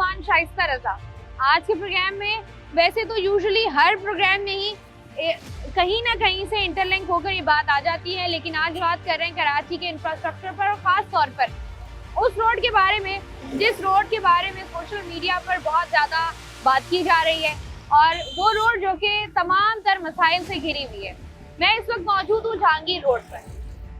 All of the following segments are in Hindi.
मेजबान शाइस्ता रजा। आज के प्रोग्राम में वैसे तो यूजुअली हर प्रोग्राम में ही कहीं ना कहीं से इंटरलिंक होकर ये बात आ जाती है, लेकिन आज बात कर रहे हैं कराची के इंफ्रास्ट्रक्चर पर और खास तौर पर उस रोड के बारे में जिस रोड के बारे में सोशल मीडिया पर बहुत ज़्यादा बात की जा रही है, और वो रोड जो कि तमाम तर मसाइल से घिरी हुई है। मैं इस वक्त मौजूद हूँ जहांगीर रोड पर।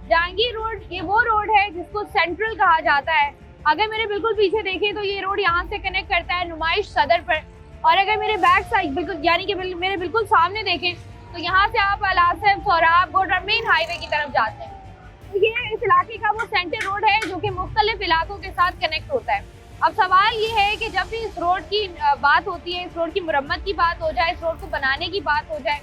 जहांगीर रोड ये वो रोड है जिसको सेंट्रल कहा जाता है। अगर मेरे बिल्कुल पीछे देखें तो ये रोड यहाँ से कनेक्ट करता है नुमाइश सदर पर, और अगर मेरे बैक साइड बिल्कुल यानी कि मेरे बिल्कुल सामने देखें तो यहाँ से आप Al Asif, Sohrab, golden main highway की तरफ जाते हैं। तो ये इस इलाके का वो सेंटर रोड है जो कि मुख्तलिफ इलाकों के साथ कनेक्ट होता है। अब सवाल ये है कि जब भी इस रोड की बात होती है, इस रोड की मुरम्मत की बात हो जाए, इस रोड को बनाने की बात हो जाए,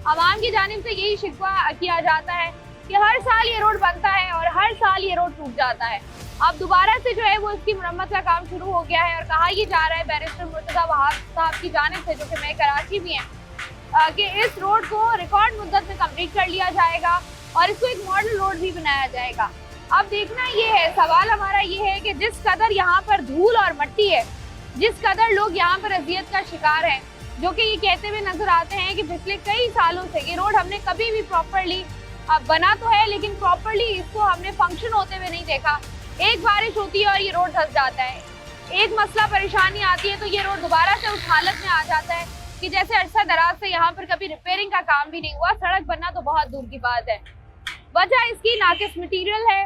आवाम की जानिब से यही शिकवा किया जाता है कि हर साल ये रोड बनता है और हर साल ये रोड टूट जाता है। अब दोबारा से जो है वो इसकी मुरम्मत का काम शुरू हो गया है, और कहा यह जा रहा है बैरिस्टर मुर्तज़ा वहाब साहब की जानिब से, जो कि मैं कराची भी हैं, कि इस रोड को रिकॉर्ड मुद्दत में कंप्लीट कर लिया जाएगा और इसको एक मॉडल रोड भी बनाया जाएगा। अब देखना ये है, सवाल हमारा ये है कि जिस कदर यहाँ पर धूल और मट्टी है, जिस कदर लोग यहाँ पर अजियत का शिकार हैं, जो कि ये कहते हुए नजर आते हैं कि पिछले कई सालों से ये रोड हमने कभी भी प्रॉपरली, अब बना तो है लेकिन प्रॉपरली इसको हमने फंक्शन होते हुए नहीं देखा। एक बारिश होती है और ये रोड धंस जाता है, एक मसला परेशानी आती है तो ये रोड दोबारा से उस हालत में आ जाता है कि जैसे अरसा दराज से यहाँ पर कभी रिपेयरिंग का काम भी नहीं हुआ। सड़क बनना तो बहुत दूर की बात है। वजह इसकी नाकिस मटीरियल है,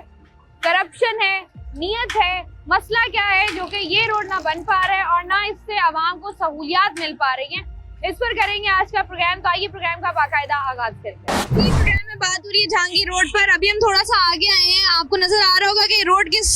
करप्शन है, नीयत है। मसला क्या है जो कि ये रोड ना बन पा रहा है और ना इससे आवाम को सहूलियात मिल पा रही हैं। इस पर करेंगे आज का प्रोग्राम। तो आइए प्रोग्राम का बाकायदा आगाज करते हैं। प्रोग्राम में बात हो रही है जहांगीर रोड पर। अभी हम थोड़ा सा आगे आए हैं, आपको नजर आ रहा होगा कि रोड किस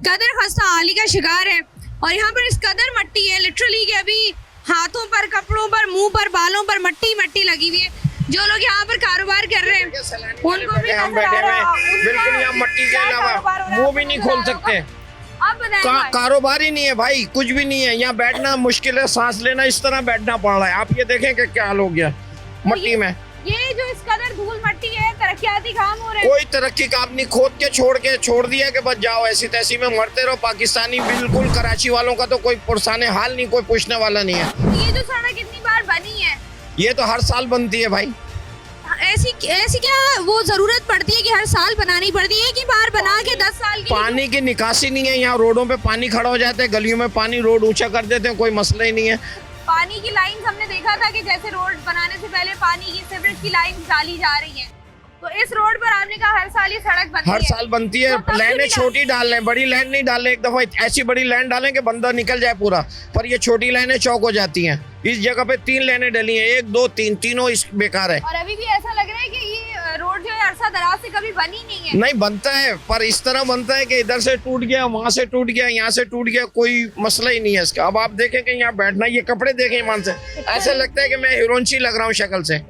कदर खस्ता हाली का शिकार है, और यहाँ पर इस कदर मट्टी है लिटरली कि अभी हाथों पर, कपड़ों पर, मुंह पर, बालों पर मट्टी मट्टी लगी हुई है। जो लोग यहाँ पर कारोबार कर रहे हैं उनको भी नजर आ रहा है, बिल्कुल यहाँ मट्टी के अलावा मुंह भी नहीं खोल सकते। आप बताएं कारोबार ही नहीं है भाई, कुछ भी नहीं है। यहाँ बैठना मुश्किल है, सांस लेना इस तरह बैठना पड़ रहा है। आप ये देखें कि क्या हाल हो गया मट्टी में। ये जो इस कदर धूल मट्टी है, तरक्याती काम हो रहे हैं। कोई तरक्की काम नहीं, खोद के छोड़ दिया कि बस जाओ ऐसी तैसी में मरते रहो। पाकिस्तानी बिल्कुल, कराची वालों का तो कोई पुरसाने हाल नहीं, कोई पूछने वाला नहीं है। ये जो सड़क कितनी बार बनी है? ये तो हर साल बनती है भाई। ऐसी क्या वो जरूरत पड़ती है कि हर साल बनानी पड़ती है कि बार बना के 10 साल की? पानी की निकासी नहीं है यहाँ, रोडों पे पानी खड़ा हो जाता है, गलियों में पानी, रोड ऊंचा कर देते हैं, कोई मसला ही नहीं है। पानी की लाइन हमने देखा था कि जैसे रोड बनाने से पहले पानी की सीवरेज की लाइन डाली जा रही है, तो इस रोड पर आपने कहा हर साल ये सड़क बनती है। हर साल बनती है। तो लाइनें छोटी डाल रहे हैं, बड़ी लाइन नहीं डाल रहे। एक दफा ऐसी बड़ी लाइन डालें कि बंदा निकल जाए पूरा, पर ये छोटी लाइनें चौक हो जाती हैं। इस जगह पे 3 लाइनें डली हैं, 1, 2, 3, तीनों इस बेकार है। और अभी भी ऐसा लग रहा है कि ये रोड जो है अरसा दराज से कभी बनी नहीं है। नहीं बनता है, पर इस तरह बनता है कि इधर से टूट गया, वहां से टूट गया, यहाँ से टूट गया, कोई मसला ही नहीं है इसका। अब आप देखें कि यहाँ बैठना, ये कपड़े देखें ईमान से, ऐसा लगता है कि मैं हीरोइनची लग रहा हूँ शक्ल से। ये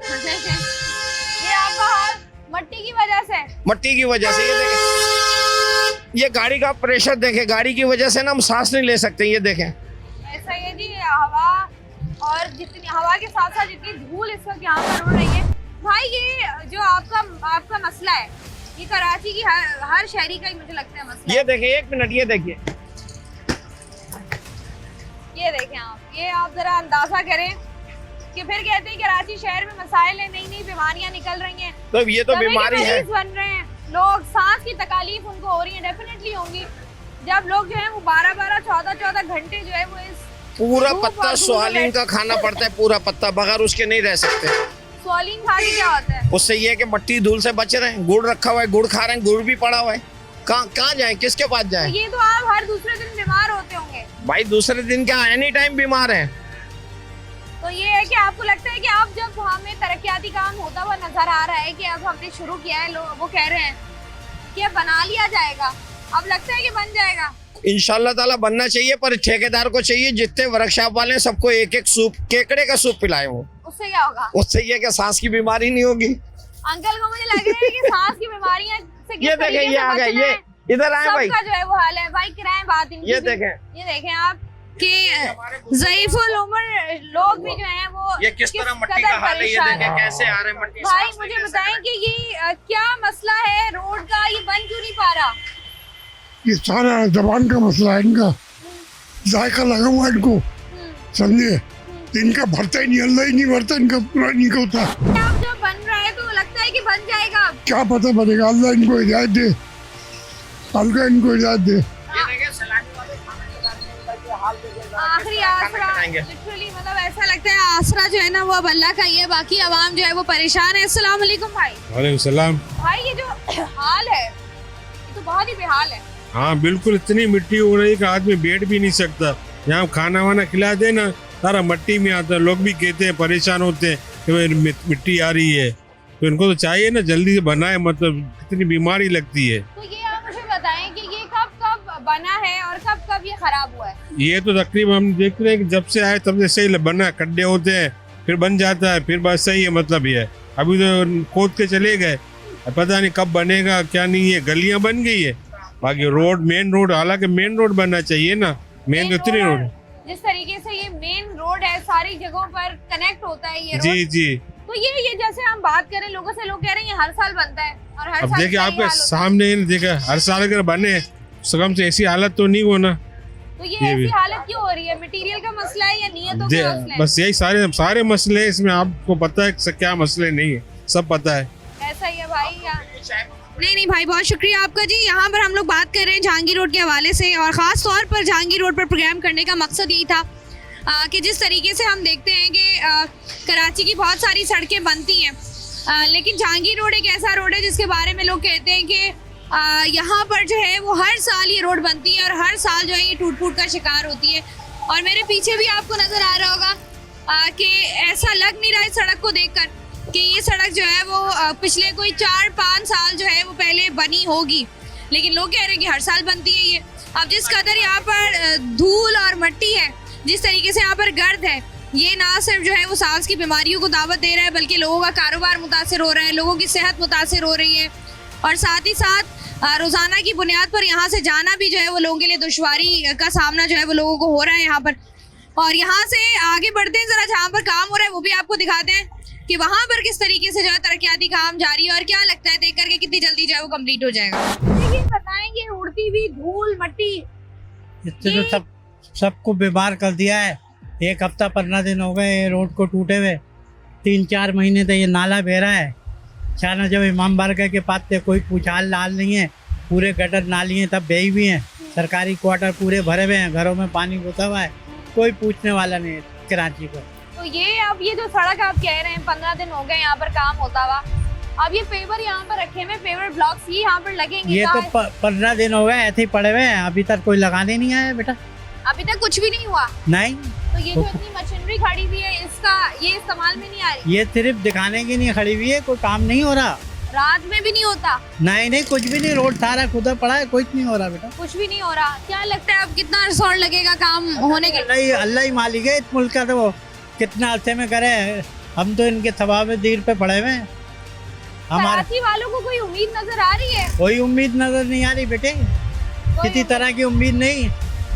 आपका हाल मट्टी की वजह से, मट्टी की वजह से। ये देखें, ये गाड़ी का प्रेशर देखें, गाड़ी की वजह से ना हम सांस नहीं ले सकते। ये देखें, ऐसा है जी, हवा और जितनी हवा के साथ साथ जितनी धूल इस वक्त यहाँ पर उड़ रही है। भाई ये जो आपका मसला है, ये कराची की हर शहरी का ही मुझे लगता है मसला। ये देखिए, 1 मिनट, ये देखिए, ये देखें आप जरा अंदाजा करें कि फिर कहते हैं कराची शहर में मसाइल है, नई नई बीमारियां निकल रही हैं, तो ये तो बीमारी है, बन रहे हैं लोग, सांस की तकलीफ उनको हो रही है, डेफिनेटली होंगी। जब लोग जो है वो 12-12, 14-14 घंटे जो है वो इस पूरा पत्ता स्वालीन का खाना पड़ता है, पूरा पत्ता, बगैर उसके नहीं रह सकते। स्वालीन खा के क्या होता है? उससे ये है कि मट्टी धूल से बच रहे हैं। गुड़ रखा हुआ है, गुड़ खा रहे हैं, गुड़ भी पड़ा हुआ है। कहाँ जाए, किसके पास जाए? तो ये तो आप हर दूसरे दिन बीमार होते होंगे भाई। दूसरे दिन क्या, एनी टाइम बीमार है। तो ये है कि आपको लगता है कि अब जब हमें तरक्याती काम होता हुआ नजर आ रहा है कि अब हमने शुरू किया है, लोग वो कह रहे हैं कि अब बना लिया जाएगा, अब लगता है कि बन जाएगा? इंशाल्लाह ताला बनना चाहिए, पर ठेकेदार को चाहिए जितने वर्कशॉप वाले हैं सबको एक सूप, केकड़े का सूप पिलाए हो। उससे क्या होगा? उससे ये कि सांस की बीमारी नहीं होगी। अंकल को मुझे लग रहा है कि सांस की बीमारियां से ये देखें, ये आ गए, ये इधर आए भाई। सबका जो है वो हाल है भाई, किराए बात इनकी। ये देखें आप कि ज़ईफुल उम्र लोग भी जो हैं वो ये किस तरह मट्टी का हाल है। ये देखें कैसे आ रहे हैं मट्टी। भाई मुझे बताएं कि ये क्या मसला है रोड का, ये बन क्यों नहीं पा रहा? ये सारा जबान का मसला है इनका। जायका लगा हुआ इनको, समझे। इनका भरता ही नहीं, अल्लाह ही नहीं भरता इनका, पूरा नहीं होता। अब जब बन रहा है तो लगता है कि बन जाएगा, क्या पता बनेगा, अल्लाह इनको हिदायत दे, अल्लाह इनको हिदायत दे। आखिरी आसरा लिटरली मतलब ऐसा लगता है आसरा जो है ना वो अब अल्लाह का ही है, बाकी आवाम जो है वो परेशान है। अस्सलाम वालेकुम भाई। वालेकुम सलाम। भाई ये जो हाल है ये तो बहुत ही बेहाल है। हाँ बिल्कुल, इतनी मिट्टी हो रही है कि आदमी बैठ भी नहीं सकता। यहाँ खाना वाना खिला दे ना, सारा मिट्टी में आता है। लोग भी कहते हैं, परेशान होते हैं कि भाई मिट्टी आ रही है, तो इनको तो चाहिए ना जल्दी से बनाए, मतलब कितनी बीमारी लगती है। तो ये आप मुझे बताएं कि ये कब बना है और कब ये खराब हुआ है? ये तो तकरीबन हम देख रहे हैं कि जब से आए तब से सही बना, खड्डे होते हैं फिर बन जाता है, फिर बस सही है। मतलब ये अभी तो खोद के चले गए, पता नहीं कब बनेगा क्या नहीं है। गलियां बन गई है, बाकी रोड, मेन रोड, हालांकि मेन रोड बनना चाहिए ना, मेन तो इतनी रोड। जिस तरीके से ये मेन रोड है, सारी जगहों पर कनेक्ट होता है ये रोड। जी जी। तो ये जैसे हम बात करें लोगों से, लोग कह रहे हैं ये हर साल बनता है और हर अब साल देखिए का आपके यही हाल होता है। सामने देखा, हर साल अगर बने सकम से ऐसी हालत तो नहीं होना। तो ये ये भी। ऐसी हालत क्यों हो रही है? मटेरियल का मसला है या नियतों का मसला है? बस यही सारे मसले हैं इसमें। आपको पता है क्या मसले नहीं है, सब पता है। ऐसा ही है भाई नहीं भाई, बहुत शुक्रिया आपका जी। यहाँ पर हम लोग बात कर रहे हैं जहांगीर रोड के हवाले से, और ख़ास तौर पर जहांगीर रोड पर प्रोग्राम करने का मकसद यही था कि जिस तरीके से हम देखते हैं कि कराची की बहुत सारी सड़कें बनती हैं, लेकिन जहांगीर रोड एक ऐसा रोड है जिसके बारे में लोग कहते हैं कि यहाँ पर जो है वो हर साल ये रोड बनती है और हर साल जो है ये टूट फूट का शिकार होती है। और मेरे पीछे भी आपको नज़र आ रहा होगा कि ऐसा लग नहीं रहा है सड़क को देखकर कि ये सड़क जो है वो पिछले कोई 4-5 साल जो है वो पहले बनी होगी, लेकिन लोग कह रहे हैं कि हर साल बनती है ये। अब जिस कदर यहाँ पर धूल और मिट्टी है, जिस तरीके से यहाँ पर गर्द है, ये ना सिर्फ जो है वो सांस की बीमारियों को दावत दे रहा है, बल्कि लोगों का कारोबार मुतासिर हो रहा है, लोगों की सेहत मुतासिर हो रही है, और साथ ही साथ रोज़ाना की बुनियाद पर यहाँ से जाना भी जो है वो लोगों के लिए दुश्वारी का सामना जो है वो लोगों को हो रहा है यहाँ पर। और यहाँ से आगे बढ़ते हैं, ज़रा जहाँ पर काम हो रहा है वो भी आपको दिखाते हैं कि वहाँ पर किस तरीके से जो है तरक्याती काम जारी है, और क्या लगता है देख करके कितनी जल्दी जो है वो कंप्लीट हो जाएगा। देखिए बताएंगे, उड़ती हुई धूल मिट्टी इससे तो सबको बीमार कर दिया है। 1 हफ्ता 15 दिन हो गए रोड को टूटे हुए, 3-4 महीने से ये नाला बह रहा है। अचानक जब इमाम बारगाह के पास से कोई पूछाल लाल नहीं है, पूरे गटर नालियाँ तब बही हुई हैं, सरकारी क्वार्टर पूरे भरे हुए हैं, घरों में पानी घुसा हुआ है, कोई पूछने वाला नहीं है कराची को। तो ये अब ये जो सड़क आप कह रहे हैं 15 दिन हो गए यहाँ पर काम होता हुआ, अब ये पेवर यहाँ पर रखे हुए, पेवर ब्लॉक्स ही यहाँ पर लगेंगे? ये तो 15 दिन हो गए ऐसे ही पड़े हुए हैं, अभी तक कोई लगाने नहीं आया बेटा। अभी तक कुछ भी नहीं हुआ? नहीं। तो ये जो इतनी मशीनरी खड़ी हुई है, इसका ये इस्तेमाल में नहीं आ रही? ये सिर्फ दिखाने की नहीं खड़ी हुई है, कोई काम नहीं हो रहा। रात में भी नहीं होता? नहीं कुछ भी नहीं, रोड सारा खुदा पड़ा है, कुछ नहीं हो रहा बेटा, कुछ भी नहीं हो रहा। क्या लगता है अब कितना रिसोर्ट लगेगा काम होने के? अल्लाह ही मालिक है इस मुल्क का, तो वो कितना अरसे में करे, हम तो इनके सवाब दीर पे पड़े हुए हैं। कराची वालों को कोई उम्मीद नजर आ रही है? कोई उम्मीद नजर नहीं आ रही बेटे, किसी तरह की उम्मीद नहीं।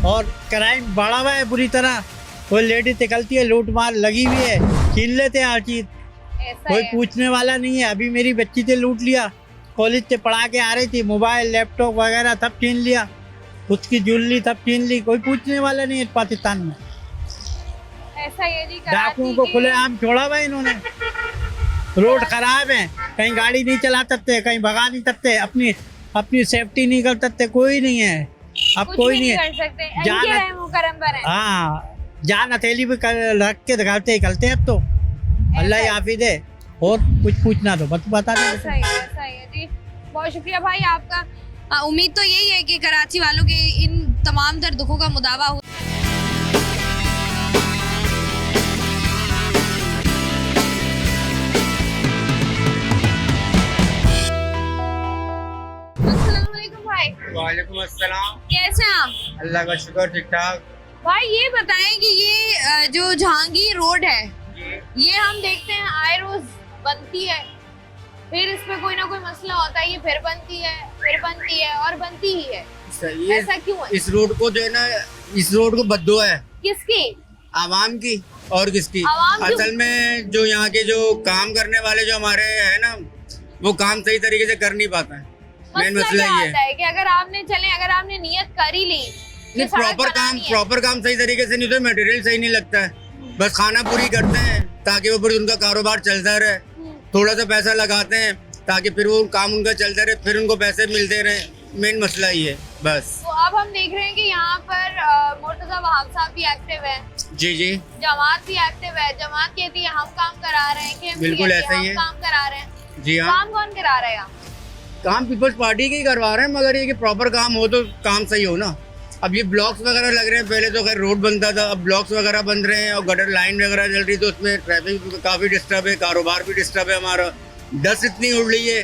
और क्राइम बढ़ा हुआ है बुरी तरह, कोई लेडीज निकलती है लूट मार लगी हुई है, छीन लेते हैं हर चीज, कोई पूछने वाला नहीं है। अभी मेरी बच्ची से लूट लिया, कॉलेज से पढ़ा के आ रही थी, मोबाइल लैपटॉप वगैरह सब छीन लिया, उसकी ज्वेलरी सब छीन ली, कोई पूछने वाला नहीं है पाकिस्तान में। ऐसा ही है जी, डाकुओं को खुलेआम छोड़ा हुआ इन्होंने। रोड खराब है, कहीं गाड़ी नहीं चला सकते, कहीं भगा नहीं सकते, अपनी सेफ्टी नहीं कर सकते, कोई नहीं है अब, कोई नहीं कर सकते। हाँ, जान हथेली भी रख के दिखाते ही करते हैं अब तो, अल्लाह ही हाफिज है। और कुछ पूछना तो मत बता दे। ऐसा ही है जी, बहुत शुक्रिया भाई आपका। उम्मीद तो यही है कि कराची वालों के इन तमाम दर दुखों का मुदावा हो। भाई वालेकुम अस्सलाम। कैसे हैं आप? अल्लाह का शुक्र, ठीक ठाक। भाई ये बताएं कि ये जो जहांगीर रोड है, ये हम देखते हैं आए रोज बनती है, फिर इसमें कोई ना कोई मसला होता है, ये फिर बनती है, फिर बनती है और बनती ही है। सही है। ऐसा क्यों है? इस रोड को जो है ना, इस रोड को बद्दुआ है। किसकी? आवाम की। और किसकी? आवाम असल में जो यहाँ के जो काम करने वाले जो हमारे है ना, वो काम सही तरीके से कर नहीं पाता है। मेन मसला ये है कि अगर आपने नियत कर ही ली ये सड़क बनानी है। प्रॉपर काम सही तरीके से नहीं होता, मटेरियल सही नहीं लगता है, बस खाना पूरी करते हैं ताकि वो फिर उनका कारोबार चलता रहे, थोड़ा सा पैसा लगाते हैं ताकि फिर वो काम उनका चलता रहे, फिर उनको पैसे मिलते रहे। मेन मसला ही है बस। तो अब हम देख रहे हैं कि यहाँ पर मुर्तजा वहाब साहब भी एक्टिव है, जी जी जमात भी एक्टिव है। जमात कहती है हम काम करा रहे हैं, KMC बिल्कुल कहती ऐसा ही हम है। काम करा रहे हैं। जी हाँ, काम कौन करा रहा है यहाँ? काम पीपल्स पार्टी के ही करवा रहे हैं, मगर ये कि प्रॉपर काम हो तो काम सही हो ना। अब ये ब्लॉक्स वगैरह लग रहे हैं, पहले तो खैर रोड बनता था, अब ब्लॉक्स वगैरह बन रहे हैं और गटर लाइन वगैरह चल रही, तो उसमें ट्रैफिक काफ़ी डिस्टर्ब है, कारोबार भी डिस्टर्ब है हमारा। डस्ट इतनी उड़ रही है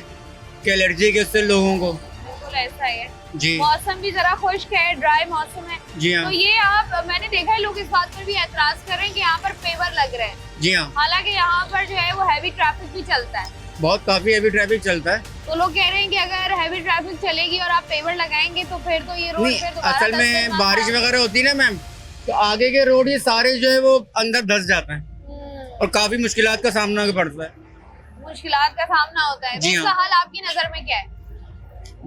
कि एलर्जी के उससे लोगों को। बिल्कुल ऐसा ही है। जी मौसम भी जरा खुश्क है, ड्राई मौसम है। जी हाँ तो ये आप, मैंने देखा है लोग इस बात पर भी एतराज कर रहे हैं कि यहाँ पर पेवर लग रहे हैं, जी हाँ, हालांकि यहाँ पर जो है वो हैवी ट्रैफिक भी चलता है। बहुत काफ़ी हैवी ट्रैफिक चलता है। तो लोग कह रहे हैं कि अगर हैवी ट्रैफिक चलेगी और आप पेवर लगाएंगे तो फिर तो ये रोड नहीं, पे दोबारा असल में बारिश वगैरह होती है ना मैम, तो आगे के रोड ये सारे जो है वो अंदर धंस जाते हैं और काफ़ी मुश्किलात का सामना पड़ता है। मुश्किलात का सामना होता है। तो जी इसका हाँ। हल आपकी नजर में क्या है?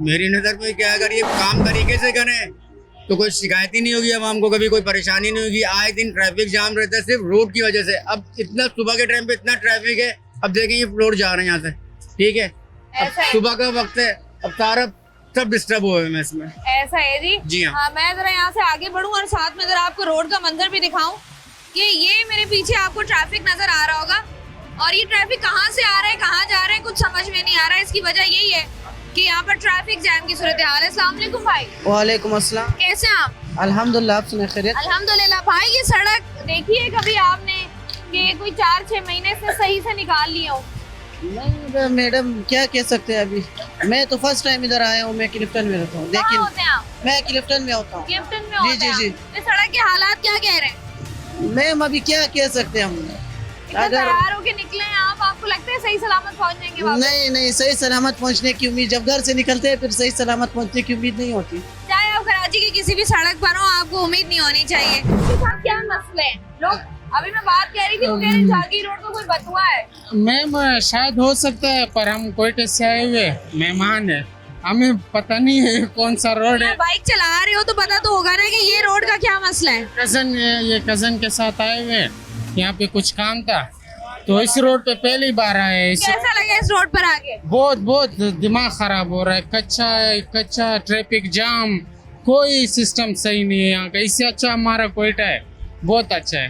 मेरी नज़र में क्या है, अगर ये काम तरीके से करें तो कोई शिकायत ही नहीं होगी आवाम को, कभी कोई परेशानी नहीं होगी। आए दिन ट्रैफिक जाम रहता है सिर्फ रोड की वजह से। अब इतना सुबह के टाइम पे इतना ट्रैफिक है, अब देखें ये फ्लोर जा रहे हैं यहाँ से, ठीक है, अब ऐसा है। सुबह का वक्त है, अब सारा सब डिस्टर्ब हुए हैं इसमें। ऐसा है जी। जी हाँ। मैं जरा यहाँ से आगे बढ़ूँ और साथ में जरा आपको रोड का मंजर भी दिखाऊं कि ये मेरे पीछे आपको ट्रैफिक नजर आ रहा होगा, और ये ट्रैफिक कहाँ से आ रहा है, कहाँ जा रहा है, कुछ समझ में नहीं आ रहा है। इसकी वजह यही है कि यहाँ पर ट्रैफिक जैम की सूरत हाल है। अस्सलाम वालेकुम भाई। वालेकुम अस्सलाम। कैसे हैं आप? अल्हम्दुलिल्लाह, आप सुनाए खैरियत? अल्हम्दुलिल्लाह। भाई ये सड़क देखी है कभी आपने कि कोई 4-6 महीने से सही से निकाल लिए हो? नहीं मैडम, क्या कह सकते हैं अभी। मैं तो फर्स्ट टाइम इधर आया हूँ, मैं क्लिफ्टन में रहता हूँ। कहाँ लेकिन होते हैं आप? मैं क्लिफ्टन में होता हूँ। क्लिफ्टन में जी, होते जी, हैं जी। आप? तो सड़क के हालात क्या कह रहे हैं? मैम अभी क्या कह सकते हैं हम। इतना अगर तैयार होके निकले हैं आप, आपको लगता है सही सलामत पहुंच जाएंगे वापस? नहीं, सही सलामत पहुँचने की उम्मीद, जब घर से निकलते हैं फिर सही सलामत पहुँचने की उम्मीद नहीं होती। चाहे आप कराची की किसी भी सड़क पर हो, आपको उम्मीद नहीं होनी चाहिए। इसके साथ क्या मसले हैं? लोग, अभी मैं बात कह रही थी, वो कह रहे हैं जागीर रोड को कोई बदुआ है। मैम शायद हो सकता है, पर हम कोयटे से आए हुए मेहमान है, हमें पता नहीं है कौन सा रोड है। बाइक चला रहे हो तो पता तो होगा ना कि ये रोड का क्या मसला है। कजन के साथ आए हुए, यहाँ पे कुछ काम था तो इस रोड पे पहली बार आए। कैसा लगा इस रोड पर आके? बहुत दिमाग खराब हो रहा है, कच्चा ट्रैफिक जाम, कोई सिस्टम सही नहीं है यहाँ का। इससे अच्छा हमारा कोयटा है, बहुत अच्छा है।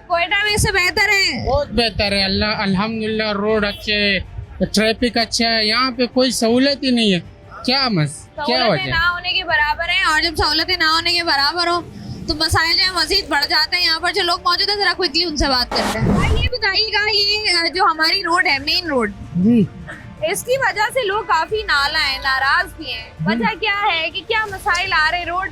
कोयटा में इससे बेहतर है? बहुत बेहतर है, अल्हम्दुलिल्लाह। रोड अच्छे है, ट्रैफिक अच्छा है, यहाँ पे कोई सहूलत ही नहीं है। क्या सहूलतें वजह? ना होने के बराबर है, और जब सहूलतें ना होने के बराबर हो तो मसाइल जो है मजीद बढ़ जाते हैं। यहाँ पर जो लोग मौजूद है, जरा क्विकली उनसे बात करते हैं। भाई ये बताइएगा, ये जो हमारी रोड है, मेन रोड, जी, इसकी वजह से लोग काफी नाला है, नाराज भी हैं। वजह क्या है कि क्या मसाइल आ रहे? रोड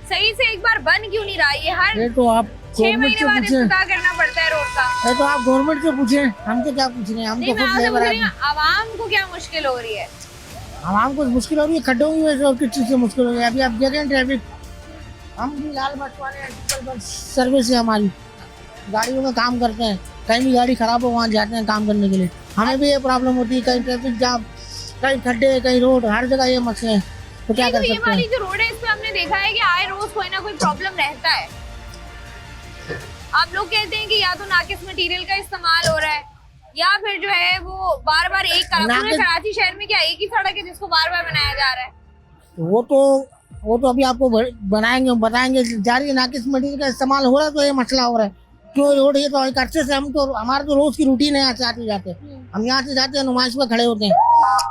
सही से एक बार बन क्यों नहीं रहा? ये हर ये तो आप 6 महीने बाद इफ्तिताह करना पड़ता है रोड का। ये तो आप गवर्नमेंट से पूछे, हम तो क्या पूछ रहे हैं। हम नहीं, मैं आपसे पूछ रही हूँ, आवाम को क्या मुश्किल हो रही है? आवाम को मुश्किल हो रही है, खड्डों की वजह से और किस चीज़ से मुश्किल हो रही है। अभी आप देखें ट्रैफिक, हम भी लाल बस वाले बस सर्विस है हमारी, गाड़ियों का काम करते हैं। कहीं भी गाड़ी खराब हो वहाँ जाते हैं काम करने के लिए। हमें भी ये प्रॉब्लम होती है, कहीं ट्रैफिक जाम, कहीं खड्डे, कहीं रोड, हर जगह ये मसले हैं। तो क्या कर ये सकते वाली हैं। जो रोड है, इस पे हमने देखा है कि आए रोज कोई ना कोई प्रॉब्लम रहता है। आप लोग कहते हैं कि या तो नाकिस मटेरियल का इस्तेमाल हो रहा है, या फिर जो है वो बार बार पूरे कराची शहर में क्या एक ही सड़क है जिसको बार बार बनाया जा रहा है? वो तो अभी आपको बताएंगे जारी नाकिस मटेरियल का इस्तेमाल हो रहा है, तो ये मसला हो रहा है। क्यों रोड, ये तो एक अरसे से हम तो, हमारा तो रोज की रूटीन है यहाँ से आते जाते। हम यहाँ से जाते हैं, नुमाइश पे खड़े होते हैं,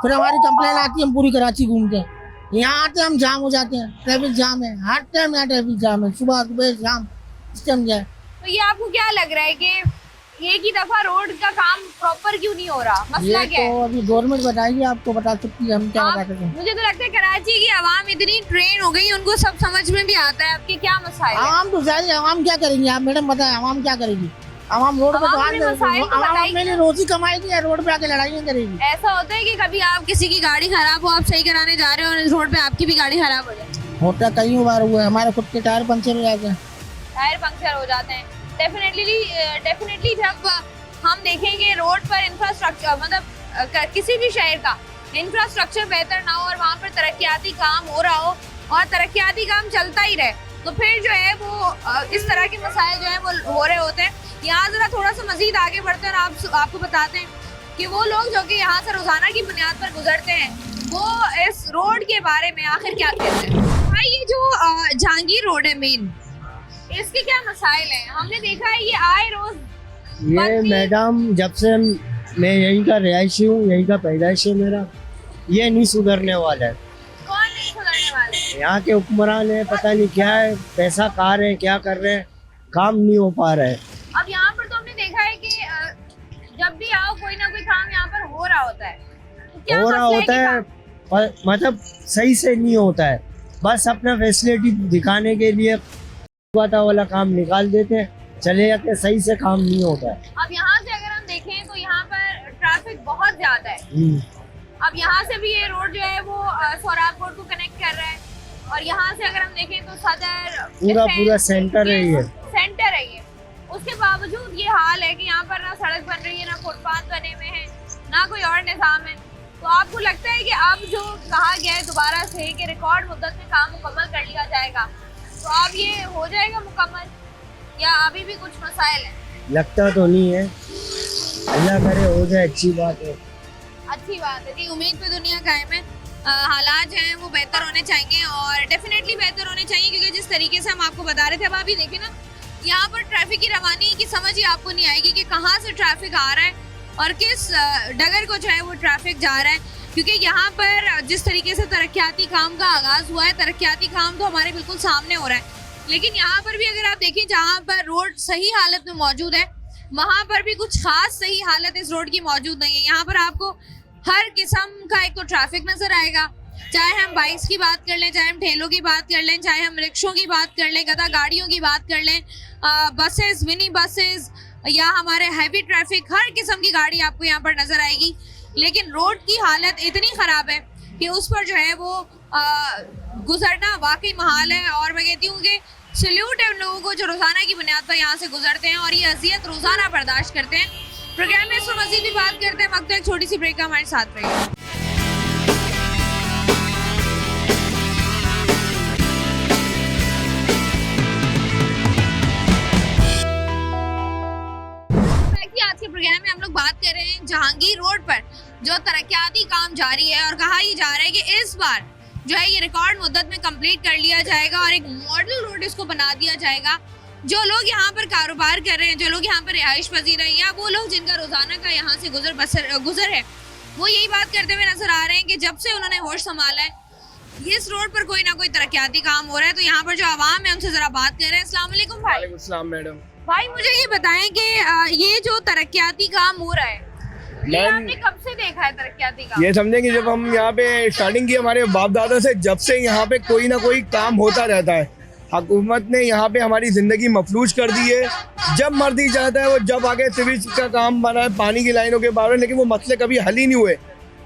फिर हमारी कंप्लेन आती है, हम पूरी कराची घूमते हैं। यहाँ आते हम जाम हो जाते हैं, ट्रैफिक जाम है, हर टाइम यहाँ ट्रैफिक जाम है, सुबह शाम सिस्टम जाए। तो ये आपको क्या लग रहा है कि एक ही दफा रोड का काम प्रॉपर क्यों नहीं हो रहा? मसला ये क्या है? तो अभी गवर्नमेंट बताएगी, आपको बता सकती है, हम क्या बता सकते हैं। मुझे तो लगता है कराची की आवाम इतनी ट्रेन हो गई, उनको सब समझ में भी आता है आपके क्या मसाइल है। आवाम तो जाएगी, आवाम क्या करेंगी? आप मैडम बताएं, आवाम क्या करेगी? आवाम रोड पे आवाम अपने मसाइल तो आवाम बताएगी अपने लिए रोजी कमाएगी या रोड पे आके लड़ाइयाँ करेगी? ऐसा होता है कि कभी आप किसी की गाड़ी खराब हो, आप सही कराने जा रहे हो और इस रोड पे आपकी भी गाड़ी खराब हो जाए? होता कई बार हुआ है, हमारे खुद के टायर पंचर हो जाते हैं। टायर पंक्चर हो जाते हैं। डेफिनेटली जब हम देखेंगे रोड पर इंफ्रास्ट्रक्चर, मतलब किसी भी शहर का इंफ्रास्ट्रक्चर बेहतर ना हो और वहाँ पर तरक्याती काम हो रहा हो और तरक्याती काम चलता ही रहे, तो फिर जो है वो इस तरह के मसाइल जो है वो हो रहे होते हैं। यहाँ जरा थोड़ा सा मजीद आगे बढ़ते हैं और आपको बताते हैं कि वो लोग जो कि यहाँ से रोजाना की बुनियाद पर गुजरते हैं वो इस रोड के बारे में आखिर क्या कहते हैं। भाई ये जो जहांगीर रोड है मेन, इसके क्या मसाइल हैं? हमने देखा है ये आए रोज ये मैडम जब से मैं यहीं का रिहायशी हूँ, यहीं का पैदाइश है मेरा, ये नहीं सुधरने वाला है। कौन नहीं सुधरने वाले? यहाँ के हुक्मरान है, पता नहीं क्या है, पैसा खा रहे हैं, क्या कर रहे हैं, काम नहीं हो पा रहा है। अब यहाँ पर तो हमने देखा है कि जब भी आओ कोई ना कोई काम यहाँ पर हो रहा होता है, तो क्या हो रहा मसला होता कि है पर मतलब सही से नहीं होता है, बस अपना फैसिलिटी दिखाने के लिए वाला काम निकाल देते हैं, चले जाते हैं, सही से काम नहीं होता है। अब यहाँ से अगर हम देखें तो यहाँ पर ट्रैफिक बहुत ज्यादा है। अब यहाँ से भी ये रोड जो है वो सोहराबकोट को कनेक्ट कर रहा है और यहाँ से अगर हम देखें तो सदर पूरा सेंटर है ये। सेंटर है ये। उसके बावजूद ये हाल है कि यहाँ पर ना सड़क बन रही है, ना फुटपाथ बने हुए हैं, ना कोई और निज़ाम है। तो आपको लगता है कि अब जो कहा गया है दोबारा से कि रिकॉर्ड मुद्दत में काम मुकम्मल कर लिया जाएगा, तो अब ये हो जाएगा मुकम्मल या अभी भी कुछ मसाइल हैं? लगता तो नहीं है, अल्लाह करे हो जाए, अच्छी बात है। अच्छी बात है जी, उम्मीद पे दुनिया कायम है। हालात जो हैं वो बेहतर होने चाहिए और डेफिनेटली बेहतर होने चाहिए, क्योंकि जिस तरीके से हम आपको बता रहे थे, अब आप ये देखें ना, यहाँ पर ट्रैफिक की रवानी की समझ ही आपको नहीं आएगी कि कहाँ से ट्रैफिक आ रहा है और किस डगर को जो है वो ट्रैफिक जा रहा है। क्योंकि यहाँ पर जिस तरीके से तरक्याती काम का आगाज़ हुआ है, तरक्याती काम तो हमारे बिल्कुल सामने हो रहा है, लेकिन यहाँ पर भी अगर आप देखें जहाँ पर रोड सही हालत में मौजूद है वहाँ पर भी कुछ खास सही हालत इस रोड की मौजूद नहीं है। यहाँ पर आपको हर किस्म का एक तो ट्रैफिक नजर आएगा, चाहे हम बाइक्स की बात कर लें, चाहे हम ठेलों की बात कर लें, चाहे हम रिक्शों की बात कर लें, गधा गाड़ियों की बात कर लें, बसेस, मिनी बसेस या हमारे हैवी ट्रैफिक, हर किस्म की गाड़ी आपको यहाँ पर नजर आएगी। लेकिन रोड की हालत इतनी ख़राब है कि उस पर जो है वो गुजरना वाकई महाल है। और मैं कहती हूँ कि सल्यूट है उन लोगों को जो रोज़ाना की बुनियाद पर यहाँ से गुजरते हैं और ये अजियत रोज़ाना बर्दाश्त करते हैं। प्रोग्राम में इस पर मज़ीद भी बात करते हैं, वक्त एक छोटी सी ब्रेक का, हमारे साथ रहिए। आज के प्रोग्राम में हम लोग बात कर रहे हैं जहांगीर रोड पर जो तरक्याती काम जारी है और कहा यह जा रहा है कि इस बार जो है ये रिकॉर्ड मुद्दत में कंप्लीट कर लिया जाएगा और एक मॉडल रोड इसको बना दिया जाएगा। जो लोग यहाँ पर कारोबार कर रहे हैं, जो लोग यहाँ पर रिहाइश पजीर हैं या वो लोग जिनका रोजाना का यहाँ से गुजर है, वो यही बात करते हुए नजर आ रहे हैं कि जब से उन्होंने होश संभाला है इस रोड पर कोई ना कोई तरक्याती काम हो रहा है। तो यहाँ पर जो आवाम है उनसे जरा बात कर रहे हैं। अस्सलाम वालेकुम भाई। वालेकुम सलाम मैडम। भाई मुझे ये बताएं कि ये जो तरक्याती काम हो रहा है ये आपने कब से देखा है तरक्याती काम? ये समझे कि जब हम यहाँ पे स्टार्टिंग की हमारे बाप दादा से, जब से यहाँ पे कोई ना कोई काम होता रहता है। हुकूमत ने यहाँ पे हमारी ज़िंदगी मफलूज कर दी है। जब मर्जी चाहता है वो जब आगे सिविज का काम बना है, पानी की लाइनों के बारे में, लेकिन वो मसले कभी हल ही नहीं हुए।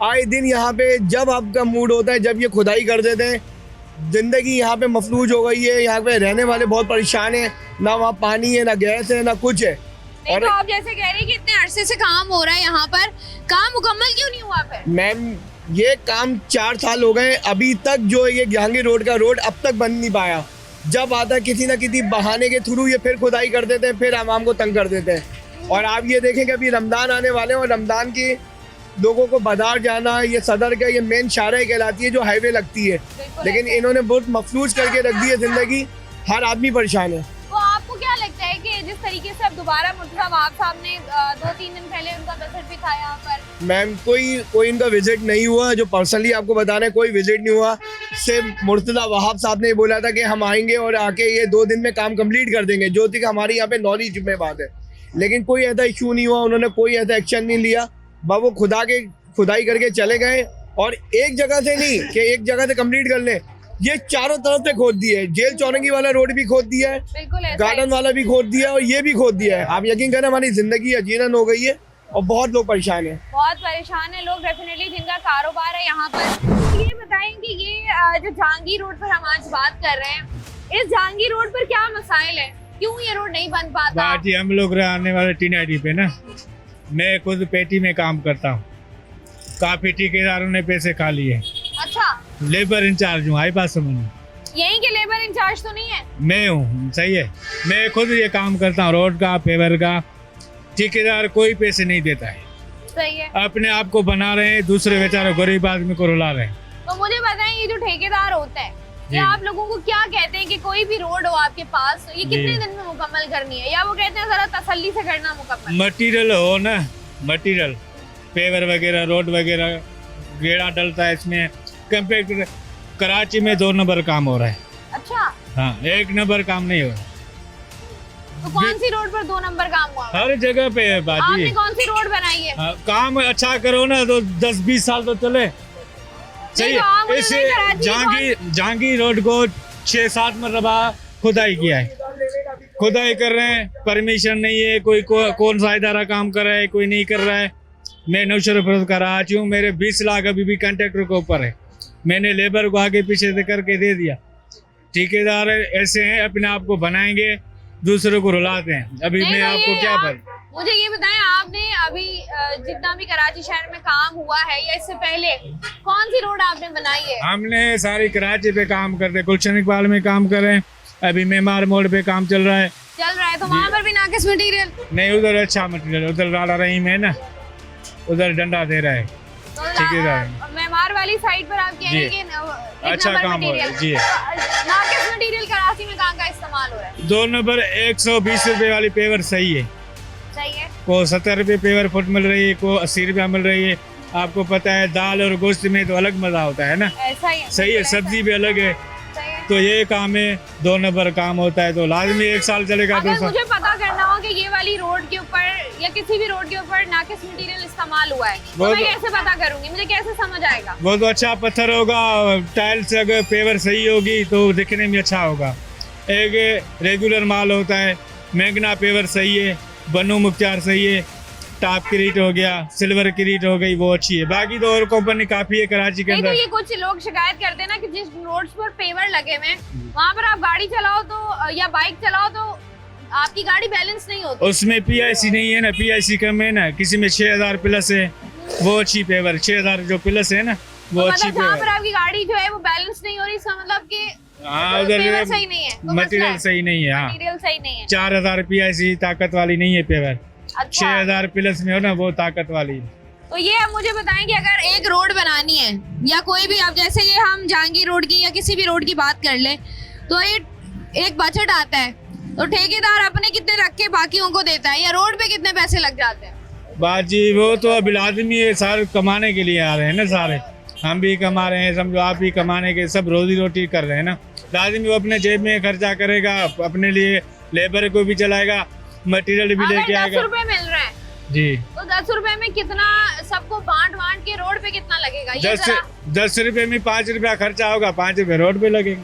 आए दिन यहाँ पे जब आपका मूड होता है, जब ये खुदाई कर देते हैं, ज़िंदगी यहाँ पे मफलूज हो गई है। यहाँ पे रहने वाले बहुत परेशान हैं, ना वहाँ पानी है, ना गैस है, ना कुछ है। और आप जैसे कह रहे हैं कि इतने अरसे से काम हो रहा है यहाँ पर, काम मुकम्मल क्यों नहीं हुआ फिर? मैम ये काम 4 साल हो गए, अभी तक जो ये जहांगीर रोड का रोड अब तक बन नहीं पाया। जब आता है किसी ना किसी बहाने के थ्रू ये फिर खुदाई कर देते हैं, फिर आवाम को तंग कर देते हैं। और आप ये देखें कि अभी रमज़ान आने वाले हैं और रमज़ान की लोगों को बाजार जाना, ये सदर का ये मेन शाहराह कहलाती है जो हाईवे लगती है, लेकिन इन्होंने बहुत मफलूज करके रख दी है ज़िंदगी। हर आदमी परेशान है। तो आपको क्या लगता है कि जिस तरीके से अब दोबारा मुर्तज़ा वहाब साहब ने 2-3 दिन पहले उनका विजिट भी था यहाँ पर? मैम कोई इनका विजिट नहीं हुआ, जो पर्सनली आपको बता रहे हैं, कोई विजिट नहीं हुआ। सिर्फ मुर्तज़ा वहाब साहब ने बोला था कि हम आएंगे और आके ये 2 दिन में काम कंप्लीट कर देंगे, जो थी कि हमारी यहाँ पे नॉलेज में बात है। लेकिन कोई ऐसा इशू नहीं हुआ, उन्होंने कोई ऐसा एक्शन नहीं लिया। वो खुदाई करके चले गए और एक जगह से नहीं कि एक जगह से कंप्लीट कर लें, ये चारों तरफ से खोद दिया है। जेल चौरंगी वाला रोड भी खोद दिया है, गार्डन वाला भी खोद दिया है और ये भी खोद दिया है। आप यकीन करें हमारी जिंदगी अजीरन हो गई है और बहुत लोग परेशान हैं। बहुत परेशान है लोग डेफिनेटली जिनका कारोबार है यहाँ पर। तो ये बताएं कि ये जो जहांगीर रोड पर हम आज बात कर रहे हैं, इस जहांगीर रोड पर क्या मसाइल है, क्यों ये रोड नहीं बन पाता? जी हम लोग रहने वाले टीनाडी पे ना, मैं खुद पेटी में काम करता हूँ, काफी ठेकेदारों ने पैसे खा लिए। अच्छा। लेबर इंचार्ज हूँ, आई बात समझ। यहीं के लेबर इंचार्ज तो नहीं है? मैं हूँ, सही है। मैं खुद ये काम करता हूँ, रोड का, पेवर का। ठेकेदार कोई पैसे नहीं देता है, सही है। अपने आप को बना रहे हैं, दूसरे बेचारे गरीब आदमी को रुला रहे हैं। तो मुझे बताएं, ये जो ठेकेदार होता है, जी। ये आप लोगों को क्या कहते हैं कि कोई भी रोड हो आपके पास, ये कितने जी। दिन में मुकम्मल करनी है, या वो कहते हैं जरा तसल्ली से करना मुकम्मल? मटेरियल हो ना, मटेरियल, पेवर वगैरह, रोड वगैरह, गेड़ा डलता है इसमें। कंपेयर कराची में 2 नंबर काम हो रहा है। अच्छा, हाँ, 1 नंबर काम नहीं हो रहा। तो कौन सी रोड पर 2 नंबर काम हुआ? हर जगह पे है बाजी। आपने कौन सी रोड बनाई है? हाँ, काम अच्छा करो ना तो 10-20 साल तो चले। सही तो आप है। मुझे इसे नहीं कराची जहांगीर रोड को 6-7 मरतबा खुदाई किया है। खुदाई कर रहे हैं, परमिशन नहीं है। कौन सा इदारा काम कर रहा है, कोई नहीं कर रहा है। मैं नौशरफ कराची हूँ, मेरे 20 लाख अभी भी कॉन्ट्रैक्टर के ऊपर है। मैंने लेबर को आगे पीछे से करके दे दिया। ठेकेदार ऐसे हैं, अपने आप को बनाएंगे, दूसरों को रुलाते हैं। अभी नहीं, मैं तो आपको ये क्या मुझे ये बताएं, आपने अभी जितना भी कराची शहर में काम हुआ है या इससे पहले कौन सी रोड आपने बनाई है? हमने सारी कराची पे काम करते, गुलशन इकबाल में काम कर रहे हैं। अभी मेमार मोड़ पे काम चल रहा है। तो वहाँ पर भी नाकिस मटीरियल? नहीं, उधर अच्छा मटेरियल, उधर लाला रहीम है ना, उधर डंडा दे रहा है। तो ठेकेदार मेमार वाली साइड पर आप कह रहे हैं जी। कि अच्छा काम हो रहा है जी। नाकिस मटीरियल कराची में कहाँ का इस्तेमाल हो रहा है? 2 नंबर 120 रुपए वाली पेवर सही है। सही है। को 70 रुपए पेवर फुट मिल रही है, को 80 रुपया मिल रही है। आपको पता है दाल और गोश्त में तो अलग मजा होता है ना। ऐसा ही है। सही है, सब्जी भी अलग है। सही है। तो ये काम है, 2 नंबर काम होता है तो लाजमी 1 साल चलेगा। 2 अगर साल मुझे पता करना हो कि ये वाली रोड के ऊपर या किसी भी रोड के ऊपर नाकिस मटीरियल इस्तेमाल हुआ है, तो मैं कैसे पता करूंगी, मुझे कैसे समझ आएगा? वो तो अच्छा पत्थर होगा, टाइल से अगर पेवर सही होगी तो दिखने में अच्छा होगा। एक रेगुलर माल होता है, मैगना पेवर सही है, बनू मुख्तार सही है, टॉप क्रीट हो गया, सिल्वर क्रीट हो गई, वो अच्छी है। बाकी तो और कंपनी काफी है कराची के नहीं, तो अंदर। ये कुछ लोग शिकायत करते हैं ना कि जिस रोड्स पर पेवर लगे हुए हैं वहाँ पर आप गाड़ी चलाओ तो या बाइक चलाओ तो आपकी गाड़ी बैलेंस नहीं होती। उसमें PIC नहीं है ना, PIC कम है ना। किसी में 6000 प्लस है, वो अच्छी पेवर। 6000 जो प्लस है ना, वो तो अच्छी मतलब जहाँ पर पेवर। आपकी गाड़ी जो है वो बैलेंस नहीं हो रही, इसका मतलब कि हाँ, पेवर उधर सही नहीं है, तो मटेरियल सही नहीं है। हाँ, मटेरियल सही नहीं है। 4000 PIC ताकत वाली नहीं है पेवर। अच्छा, 6000 प्लस में हो ना, वो ताकत वाली। तो ये अब मुझे बताएं कि अगर एक रोड बनानी है या कोई भी, अब जैसे ये हम जहांगीर रोड की या किसी भी रोड की बात कर ले, तो एक बजट आता है, तो ठेकेदार अपने कितने रख के बाकियों को देता है, या रोड पे कितने पैसे लग जाते हैं? बाजी वो तो अब लाजमी है, सारे कमाने के लिए आ रहे हैं ना सारे। हम भी कमा रहे हैं, समझो आप भी कमाने के, सब रोजी रोटी कर रहे हैं ना। लाजमी वो अपने जेब में खर्चा करेगा, अपने लिए लेबर को भी चलाएगा, मटेरियल भी लेके अगर 10 आएगा रुपए मिल रहे हैं जी। तो 10 रुपए में कितना सबको बांट के रोड पे कितना लगेगा? ये 10 रुपए में 5 रुपया खर्चा होगा, 5 रुपए रोड पे लगेंगे।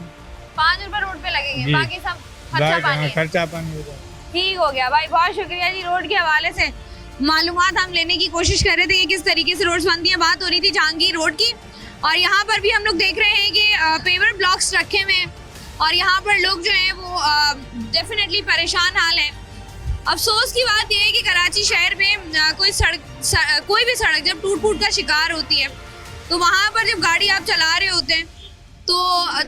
5 रुपए रोड पे लगेंगे, जी। बाकी सब खर्चा पानी है। खर्चा पानी होगा। ठीक हो गया भाई, बहुत शुक्रिया जी। रोड के हवाले से मालूमात हम लेने की कोशिश कर रहे थे कि किस तरीके से रोड्स बनती है। बात हो रही थी जहांगीर रोड की, और यहाँ पर भी हम लोग देख रहे हैं कि पेवर ब्लॉक्स रखे हुए हैं और यहाँ पर लोग जो हैं वो डेफिनेटली परेशान हाल है। अफसोस की बात यह है कि कराची शहर में कोई भी सड़क जब टूट का शिकार होती है, तो वहाँ पर जब गाड़ी आप चला रहे होते हैं तो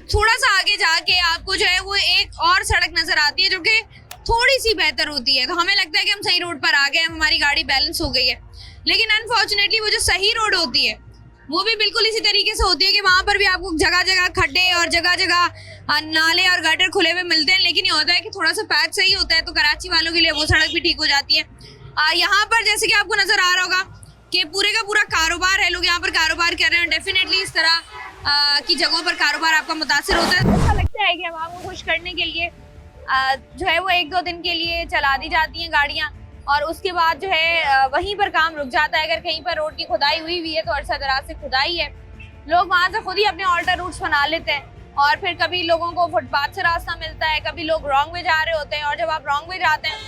थोड़ा सा आगे जाके आपको जो है वो एक और सड़क नजर आती है जो कि थोड़ी सी बेहतर होती है। तो हमें लगता है कि हम सही रोड पर आ गए, हमारी गाड़ी बैलेंस हो गई है। लेकिन अनफॉर्चुनेटली वो जो सही रोड होती है वो भी बिल्कुल इसी तरीके से होती है कि वहाँ पर भी आपको जगह जगह खड्डे और जगह जगह नाले और गटर खुले हुए मिलते हैं। लेकिन ये होता है कि थोड़ा सा पैच सही होता है तो कराची वालों के लिए वो सड़क भी ठीक हो जाती है। यहाँ पर जैसे कि आपको नजर आ रहा होगा कि पूरे का पूरा कारोबार है, लोग यहाँ पर कारोबार कर रहे हैं। डेफिनेटली इस तरह की जगहों पर कारोबार आपका मुतासिर होता है। ऐसा लगता है कि आवाम को खुश करने के लिए जो है वो 1-2 दिन के लिए चला दी जाती हैं गाड़ियाँ, और उसके बाद जो है वहीं पर काम रुक जाता है। अगर कहीं पर रोड की खुदाई हुई है तो अरसा दराज से खुदाई है, लोग वहाँ से खुद ही अपने ऑल्टर रूट्स बना लेते हैं, और फिर कभी लोगों को फुटपाथ से रास्ता मिलता है, कभी लोग रॉन्ग वे जा रहे होते हैं। और जब आप रॉन्ग वे जाते हैं,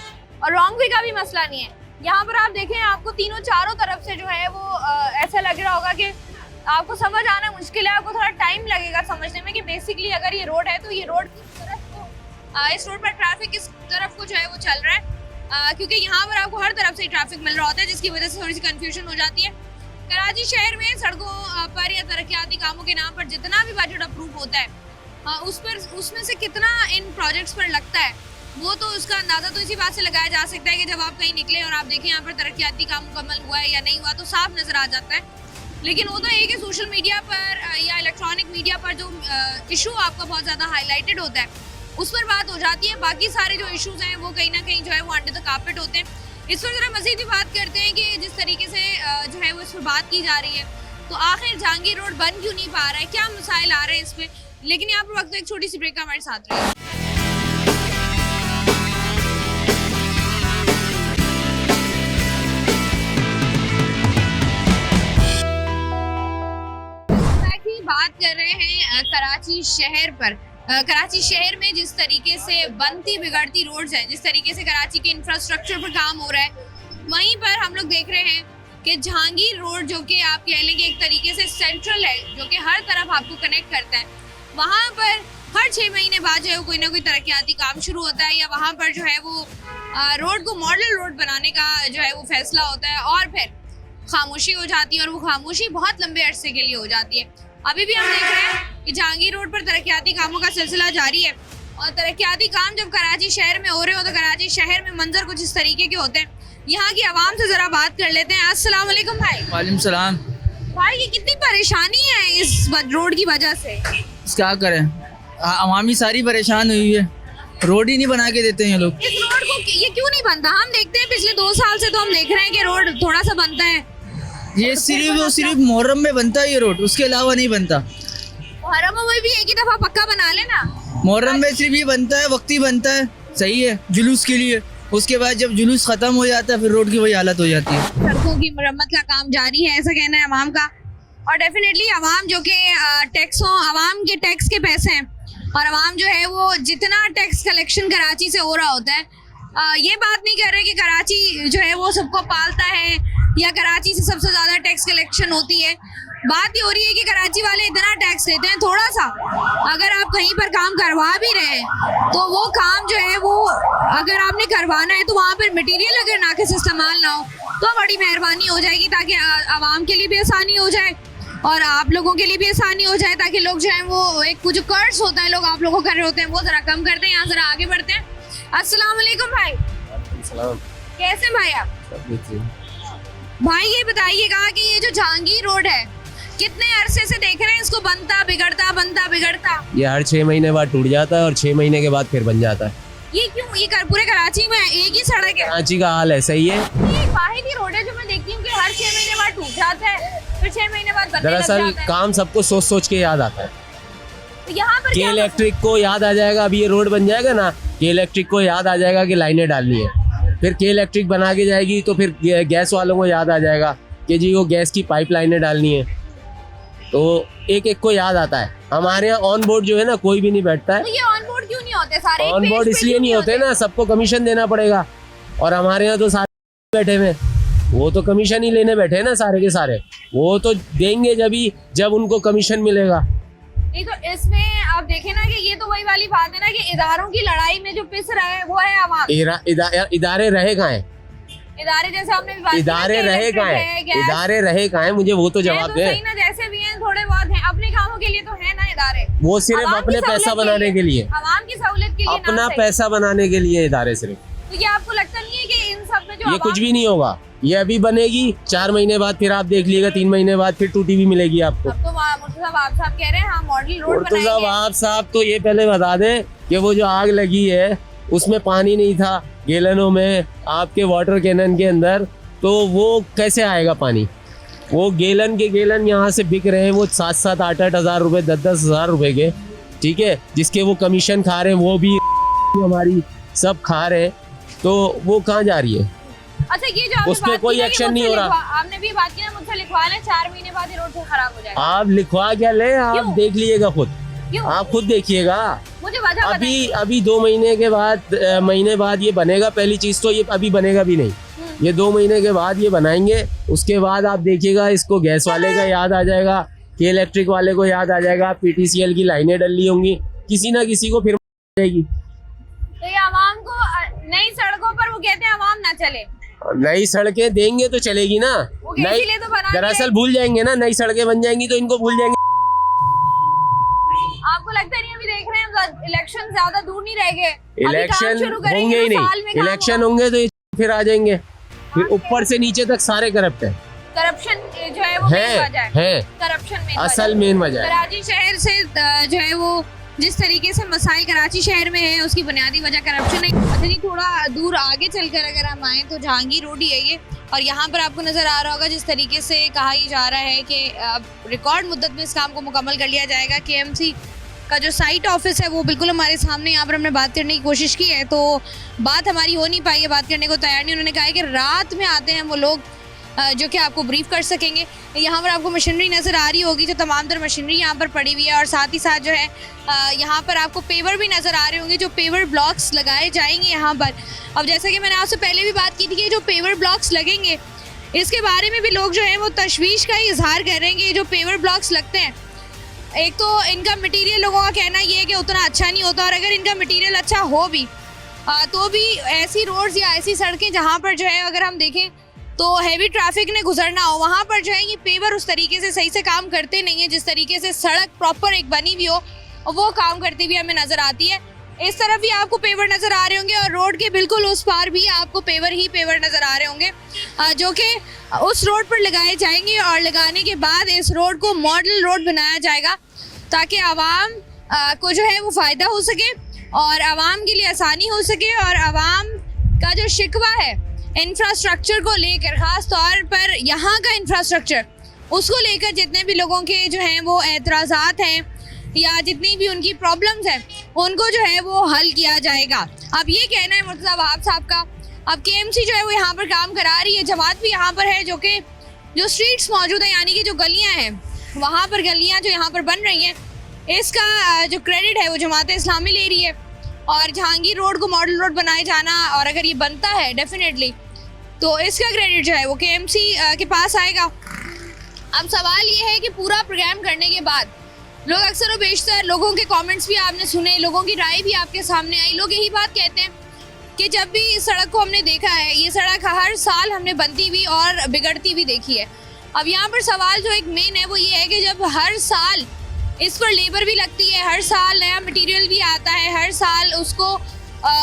और रॉन्ग वे का भी मसला नहीं है, यहाँ पर आप देखें आपको तीनों चारों तरफ से जो है वो ऐसा लग रहा होगा कि आपको समझ आना मुश्किल है, आपको थोड़ा टाइम लगेगा समझने में कि बेसिकली अगर ये रोड है तो ये रोड किस तरफ को, इस रोड पर ट्रैफिक किस तरफ को जो है वो चल रहा है, क्योंकि यहाँ पर आपको हर तरफ से ट्रैफिक मिल रहा होता है, जिसकी वजह से थोड़ी सी कंफ्यूजन हो जाती है। कराची शहर में सड़कों पर या तरक्याती कामों के नाम पर जितना भी बजट अप्रूव होता है उसमें से कितना इन प्रोजेक्ट्स पर लगता है, वो तो उसका अंदाजा तो इसी बात से लगाया जा सकता है कि जब आप कहीं निकले और आप देखें यहाँ पर तरक्याती काम मुकम्मल हुआ है या नहीं हुआ तो साफ नजर आ जाता है। लेकिन वो तो एक ही सोशल मीडिया पर या इलेक्ट्रॉनिक मीडिया पर जो इशू आपका बहुत ज़्यादा हाईलाइटेड होता है उस पर बात हो जाती है, बाकी सारे जो इश्यूज हैं वो कहीं ना कहीं जो है वो अंडर द कारपेट होते हैं। इस पर जरा मजीद भी बात करते हैं कि जिस तरीके से जो है वो इस पर बात की जा रही है तो आखिर जहांगीर रोड बन क्यों नहीं पा रहा है, क्या मसाइल आ रहे हैं इस पर। लेकिन यहाँ पर वक्त एक छोटी सी ब्रेक हमारे साथ रही। बात कर रहे हैं कराची शहर पर। कराची शहर में जिस तरीके से बनती बिगड़ती रोड्स हैं, जिस तरीके से कराची के इंफ्रास्ट्रक्चर पर काम हो रहा है, वहीं पर हम लोग देख रहे हैं कि जहांगीर रोड जो कि आप कह लेंगे एक तरीके से सेंट्रल है, जो कि हर तरफ आपको कनेक्ट करता है, वहाँ पर हर 6 महीने बाद जो है कोई ना कोई तरक्याती काम शुरू होता है या वहाँ पर जो है वो रोड को मॉडल रोड बनाने का जो है वो फैसला होता है और फिर खामोशी हो जाती है और वो खामोशी बहुत लंबे अरसे के लिए हो जाती है। अभी भी हम देख रहे हैं कि जहांगीर रोड पर तरक्याती कामों का सिलसिला जारी है और तरक्याती काम जब कराची शहर में हो रहे हो तो कराची शहर में मंजर कुछ इस तरीके के होते हैं। यहाँ की आवाम से जरा बात कर लेते हैं। अस्सलाम वालेकुम भाई। वालेकुम सलाम। भाई ये कितनी परेशानी है इस रोड की वजह से? क्या करें, आवामी सारी परेशान हुई है, रोड ही नहीं बना के देते हैं ये लोग। इस रोड को ये क्यों नहीं बनता? हम देखते हैं पिछले 2 साल से तो हम देख रहे हैं कि रोड थोड़ा सा बनता है। ये सिर्फ मुहर्रम में बनता है ये रोड, उसके अलावा नहीं बनता। मुहर्रम में भी एक ही दफा पक्का बना लेना। मुहर्रम में सिर्फ ये बनता है, वक्ती बनता है, सही है, जुलूस के लिए। उसके बाद जब जुलूस खत्म हो जाता है फिर रोड की वही हालत हो जाती है। सड़कों की मरम्मत का काम जारी है ऐसा कहना है अवाम का, और डेफिनेटली अवाम जो कि अवाम के टैक्स के पैसे हैं और अवाम जो है वो जितना टैक्स कलेक्शन कराची से हो रहा होता है, ये बात नहीं कर रहे कि कराची जो है वो सबको पालता है या कराची से सबसे ज़्यादा टैक्स कलेक्शन होती है। बात ये हो रही है कि कराची वाले इतना टैक्स देते हैं, थोड़ा सा अगर आप कहीं पर काम करवा भी रहे हैं तो वो काम जो है वो अगर आपने करवाना है तो वहाँ पर मटेरियल अगर नाकिस इस्तेमाल ना हो तो बड़ी मेहरबानी हो जाएगी, ताकि आवाम के लिए भी आसानी हो जाए और आप लोगों के लिए भी आसानी हो जाए, ताकि लोग जो है वो एक जो कर्ज होता है लोग आप लोगों को कर रहे होते हैं वो ज़रा कम करते हैं। यहाँ ज़रा आगे बढ़ते हैं। अस्सलाम वालेकुम भाई। कैसे भाई आप? भाई ये बताइएगा कि ये जो जहांगीर रोड है कितने अरसे से देख रहे हैं इसको बनता बिगड़ता? ये हर 6 महीने बाद टूट जाता है और 6 महीने के बाद फिर बन जाता है। ये क्यों? ये पूरे कराची में एक ही सड़क है? कराची का हाल ऐसा ही है। ये एक वाहिद ही रोड है जो मैं देखती हूँ कि हर 6 महीने बाद टूट जाता है फिर 6 महीने बाद बनने लग दरअसल जाता है। काम सबको सोच सोच के याद आता है। तो यहाँ पर के इलेक्ट्रिक को याद आ जाएगा, अभी ये रोड बन जाएगा ना, के इलेक्ट्रिक को याद आ जाएगा कि लाइनें डालनी है, फिर के इलेक्ट्रिक बना के जाएगी तो फिर गैस वालों को याद आ जाएगा कि जी वो गैस की पाइप लाइनें डालनी है, तो एक एक को याद आता है। हमारे यहाँ ऑन बोर्ड जो है ना कोई भी नहीं बैठता है। तो ये ऑन बोर्ड क्यों नहीं होते सारे? ऑन बोर्ड इसलिए नहीं होते ना, सबको कमीशन देना पड़ेगा, और हमारे यहाँ तो सारे बैठे हुए, वो तो कमीशन ही लेने बैठे हैं ना सारे के सारे, वो तो देंगे जब उनको कमीशन मिलेगा। नहीं तो इसमें आप देखें ना कि ये तो वही वाली बात है ना कि इदारों की लड़ाई में जो पिस रहा है वो है आवाम। इदारे रहे कहाँ हैं? इदारे जैसे आपने बात इदारे रहे कहाँ हैं? इदारे रहे कहाँ हैं? मुझे वो तो जवाब दे। सही ना, जैसे भी हैं थोड़े बहुत हैं, अपने कामों के लिए तो है ना इदारे, वो सिर्फ अपने पैसा बनाने के लिए, आवाम की सहूलियत के लिए, अपना पैसा बनाने के लिए इदारे सिर्फ। तो ये आपको लगता नहीं है कि इन सब में जो ये कुछ भी नहीं होगा, ये अभी बनेगी 4 महीने बाद, फिर आप देख लीजिएगा 3 महीने बाद फिर टूटी भी मिलेगी आपको। अब तो मुर्तज़ा वहाब साहब कह रहे हैं हम मॉडल रोड बनाएंगे। मुर्तज़ा वहाब साहब तो ये पहले बता दें कि वो जो आग लगी है उसमें पानी नहीं था गैलनों में, आपके वाटर कैनन के अंदर, तो वो कैसे आएगा पानी? वो गैलन के गैलन यहाँ से बिक रहे हैं वो 7-7, 8-8 हज़ार रुपये, 10-10 हज़ार रुपये के, ठीक है, जिसके वो कमीशन खा रहे हैं, वो भी हमारी सब खा रहे हैं, तो वो कहाँ जा रही है? अच्छा, ये जो उस पर कोई एक्शन नहीं हो रहा। आपने भी बात की ना, मुझसे लिखवा लें, 4 महीने बाद ये रोड से खराब हो जाएगा। आप लिखवा क्या ले, आप देख लीजिएगा खुद, आप खुद देखिएगा। मुझे वजह अभी 2 महीने के बाद महीने बाद ये बनेगा। पहली चीज तो ये अभी बनेगा भी नहीं, ये 2 महीने के बाद ये बनाएंगे, उसके बाद आप देखिएगा इसको गैस वाले का याद आ जाएगा, के इलेक्ट्रिक वाले को याद आ जाएगा, PTCL की लाइनें डली होंगी, किसी ना किसी को फिर जाएगी। तो ये आवाम को नई सड़कों पर वो कहते हैं आवाम ना चले, नई सड़कें देंगे तो चलेगी ना, नई तो दरअसल भूल जाएंगे ना, नई सड़कें बन जाएंगी तो इनको भूल जाएंगे। आपको लगता नहीं अभी इलेक्शन ज्यादा दूर नहीं रह गए, इलेक्शन होंगे ही नहीं, इलेक्शन होंगे तो ये फिर आ जाएंगे, फिर ऊपर से नीचे तक सारे करप्ट है। करप्शन जो है वो मेन वजह है, करप्शन में असल मेन वजह है। कराची शहर से जो है वो जिस तरीके से मसाइल कराची शहर में है उसकी बुनियादी वजह करप्शन है। अच्छा जी, थोड़ा दूर आगे चलकर अगर हम आए तो जहांगीर रोड ही है ये, और यहाँ पर आपको नज़र आ रहा होगा जिस तरीके से कहा ही जा रहा है कि अब रिकॉर्ड मुद्दत में इस काम को मुकम्मल कर लिया जाएगा। KMC का जो साइट ऑफिस है वो बिल्कुल हमारे सामने, यहाँ पर हमने बात करने की कोशिश की है तो बात हमारी हो नहीं पाई है, बात करने को तैयार नहीं। उन्होंने कहा है कि रात में आते हैं वो लोग जो कि आपको ब्रीफ कर सकेंगे। यहाँ पर आपको मशीनरी नज़र आ रही होगी, जो तमाम तर मशीनरी यहाँ पर पड़ी हुई है, और साथ ही साथ जो है यहाँ पर आपको पेवर भी नज़र आ रहे होंगे, जो पेवर ब्लॉक्स लगाए जाएंगे यहाँ पर। अब जैसा कि मैंने आपसे पहले भी बात की थी कि जो पेवर ब्लॉक्स लगेंगे इसके बारे में भी लोग जो है वो तशवीश का इजहार कर रहे हैं कि जो पेवर ब्लॉक्स लगते हैं, एक तो इनका मटेरियल लोगों का कहना ये है कि उतना अच्छा नहीं होता, और अगर इनका मटेरियल अच्छा हो भी तो भी ऐसी रोड्स या ऐसी सड़कें जहाँ पर जो है अगर हम देखें तो हैवी ट्रैफिक ने गुजरना हो, वहाँ पर जो है ये पेवर उस तरीके से सही से काम करते नहीं है जिस तरीके से सड़क प्रॉपर एक बनी हुई हो और वो काम करती हुई हमें नज़र आती है। इस तरफ भी आपको पेवर नज़र आ रहे होंगे और रोड के बिल्कुल उस पार भी आपको पेवर ही पेवर नज़र आ रहे होंगे, जो कि उस रोड पर लगाए जाएंगे, और लगाने के बाद इस रोड को मॉडल रोड बनाया जाएगा ताकि आवाम को जो है वो फ़ायदा हो सके और आवाम के लिए आसानी हो सके, और आवाम का जो शिकवा है इंफ्रास्ट्रक्चर को लेकर, ख़ास तौर पर यहाँ का इंफ्रास्ट्रक्चर, उसको लेकर जितने भी लोगों के जो हैं वो एतराज़ात हैं या जितनी भी उनकी प्रॉब्लम्स हैं उनको जो है वो हल किया जाएगा। अब ये कहना है मुर्तज़ा वहाब साहब का। अब KMC जो है वो यहाँ पर काम करा रही है, जमात भी यहाँ पर है, जो कि जो स्ट्रीट्स मौजूद हैं यानी कि जो गलियाँ हैं वहाँ पर गलियाँ जो यहाँ पर बन रही हैं, इसका जो क्रेडिट है वो जमात इस्लामी ले रही है, और जहांगीर रोड को मॉडल रोड बनाए जाना, और अगर ये बनता है डेफिनेटली तो इसका क्रेडिट जो है वो KMC के पास आएगा। अब सवाल ये है कि पूरा प्रोग्राम करने के बाद लोग अक्सर व बेशतर, लोगों के कमेंट्स भी आपने सुने, लोगों की राय भी आपके सामने आई, लोग यही बात कहते हैं कि जब भी इस सड़क को हमने देखा है, ये सड़क हर साल हमने बनती हुई और बिगड़ती भी देखी है। अब यहाँ पर सवाल जो एक मेन है वो ये है कि जब हर साल इस पर लेबर भी लगती है, हर साल नया मटेरियल भी आता है, हर साल उसको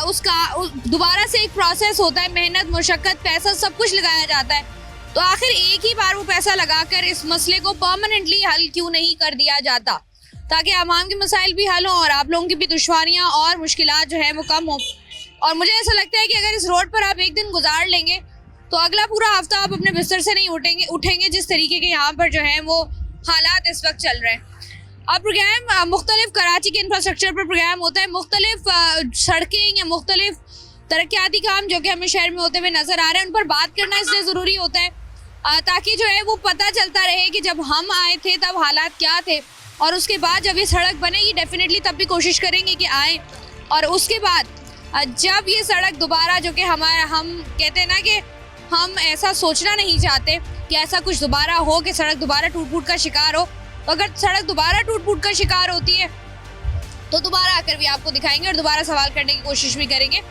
उसका दोबारा से एक प्रोसेस होता है, मेहनत, मुशक्क़त, पैसा सब कुछ लगाया जाता है, तो आखिर एक ही बार वो पैसा लगाकर इस मसले को परमानेंटली हल क्यों नहीं कर दिया जाता, ताकि आवाम के मसाइल भी हल हों और आप लोगों की भी दुश्वारियाँ और मुश्किलात जो है वो कम हो। और मुझे ऐसा लगता है कि अगर इस रोड पर आप एक दिन गुजार लेंगे तो अगला पूरा हफ्ता आप अपने बिस्तर से नहीं उठेंगे जिस तरीके के यहाँ पर जो है वो हालात इस वक्त चल रहे हैं। अब प्रोग्राम मुख्तलिफ कराची के इंफ्रास्ट्रक्चर पर प्रोग्राम होता है, मुख्तलिफ सड़कें या मुख्तलिफ तरक्याती काम जो कि हमें शहर में होते हुए नज़र आ रहे हैं, उन पर बात करना इसलिए ज़रूरी होता है ताकि जो है वो पता चलता रहे कि जब हम आए थे तब हालात क्या थे, और उसके बाद जब ये सड़क बनेगी डेफिनेटली तब भी कोशिश करेंगे कि आए, और उसके बाद जब ये सड़क दोबारा, जो कि हम कहते हैं ना कि हम ऐसा सोचना नहीं चाहते कि ऐसा कुछ दोबारा हो कि सड़क दोबारा टूट फूट का शिकार हो, तो अगर सड़क दोबारा टूट फूट का शिकार होती है तो दोबारा आकर भी आपको दिखाएंगे और दोबारा सवाल करने की कोशिश भी करेंगे।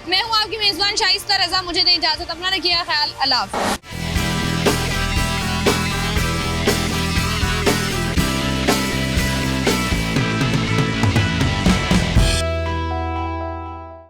मैं हूँ आपकी मेज़बान शाइस्ता रज़ा, मुझे दें इजाज़त, अपना रखिएगा ख्याल, अल्लाह हाफ़िज़।